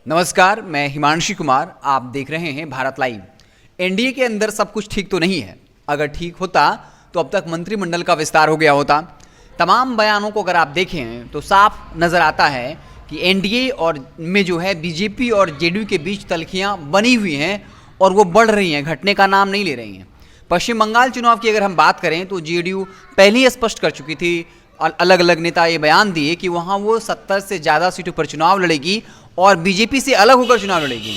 नमस्कार, मैं हिमांशी कुमार। आप देख रहे हैं भारत लाइव। एनडीए के अंदर सब कुछ ठीक तो नहीं है। अगर ठीक होता तो अब तक मंत्रिमंडल का विस्तार हो गया होता। तमाम बयानों को अगर आप देखें तो साफ नज़र आता है कि एनडीए और में जो है बीजेपी और जेडीयू के बीच तल्खियाँ बनी हुई हैं और वो बढ़ रही हैं, घटने का नाम नहीं ले रही हैं। पश्चिम बंगाल चुनाव की अगर हम बात करें तो जेडीयू पहले ही स्पष्ट कर चुकी थी, अलग अलग नेता ये बयान दिए कि वहाँ वो 70 से ज़्यादा सीटों पर चुनाव लड़ेगी और बीजेपी से अलग होकर चुनाव लड़ेगी।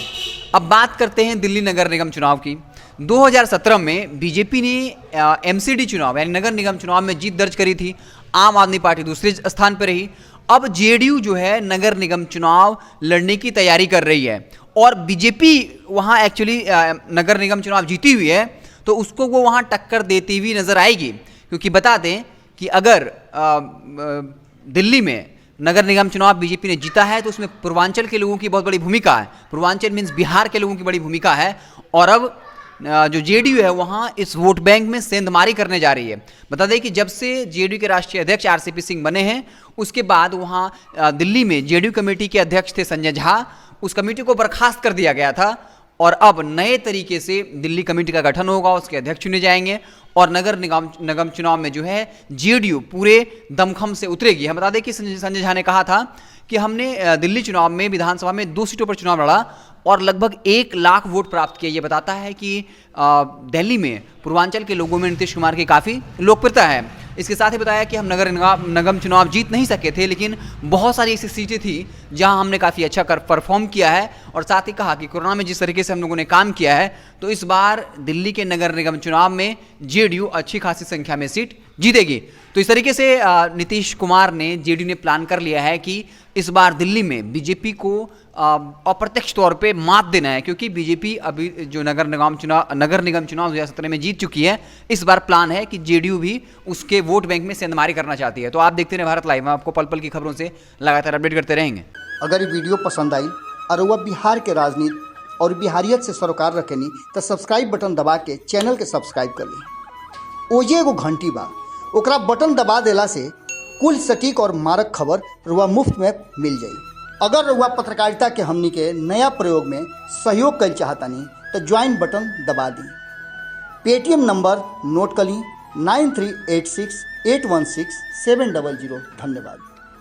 अब बात करते हैं दिल्ली नगर निगम चुनाव की। 2017 में बीजेपी ने एमसीडी चुनाव यानी नगर निगम चुनाव में जीत दर्ज करी थी। आम आदमी पार्टी दूसरे स्थान पर रही। अब जेडीयू जो है नगर निगम चुनाव लड़ने की तैयारी कर रही है और बीजेपी वहाँ एक्चुअली नगर निगम चुनाव जीती हुई है, तो उसको वो वहाँ टक्कर देती हुई नजर आएगी। क्योंकि बता दें कि अगर दिल्ली में नगर निगम चुनाव बीजेपी ने जीता है तो उसमें पूर्वांचल के लोगों की बहुत बड़ी भूमिका है। पूर्वांचल मीन्स बिहार के लोगों की बड़ी भूमिका है। और अब जो जेडीयू है वहाँ इस वोट बैंक में सेंधमारी करने जा रही है। बता दें कि जब से जेडीयू के राष्ट्रीय अध्यक्ष आरसीपी सिंह बने हैं उसके बाद वहाँ दिल्ली में जेडीयू कमेटी के अध्यक्ष थे संजय झा। उस कमेटी को बर्खास्त कर दिया गया था और अब नए तरीके से दिल्ली कमेटी का गठन होगा, उसके अध्यक्ष चुने जाएंगे और नगर निगम चुनाव में जो है जेडीयू पूरे दमखम से उतरेगी। हम बता दें कि संजय झा ने कहा था कि हमने दिल्ली चुनाव में विधानसभा में 2 सीटों पर चुनाव लड़ा और लगभग 1 लाख वोट प्राप्त किए। ये बताता है कि दिल्ली में पूर्वांचल के लोगों में नीतीश कुमार की काफ़ी लोकप्रियता है। इसके साथ ही बताया कि हम नगर निगम चुनाव जीत नहीं सके थे, लेकिन बहुत सारी ऐसी सीटें थी जहां हमने काफ़ी अच्छा परफॉर्म किया है। और साथ ही कहा कि कोरोना में जिस तरीके से हम लोगों ने काम किया है तो इस बार दिल्ली के नगर निगम चुनाव में जेडीयू अच्छी खासी संख्या में सीट जीतेगी। तो इस तरीके से नीतीश कुमार ने जेडीयू ने प्लान कर लिया है कि इस बार दिल्ली में बीजेपी को अप्रत्यक्ष तौर पे मात देना है, क्योंकि बीजेपी अभी जो नगर निगम चुनाव 2017 में जीत चुकी है। इस बार प्लान है कि जेडीयू भी उसके वोट बैंक में सेंधमारी करना चाहती है। तो आप देखते रहे भारत लाइव, हम आपको पल पल की खबरों से लगातार अपडेट करते रहेंगे। अगर ये वीडियो पसंद आई और वह बिहार के राजनीति और बिहारियत से सरोकार रखेनी तो सब्सक्राइब बटन दबा के चैनल के सब्सक्राइब कर ली। ओजे एगो घंटी बा, ओकरा बटन दबा देला से कुल सटीक और मारक खबर रुआ मुफ्त में मिल जाई। अगर रुआ पत्रकारिता के हमनी के नया प्रयोग में सहयोग कर चाहतानी तो ज्वाइन बटन दबा दी। पेटीएम नंबर नोट कर ली 9386816700। धन्यवाद।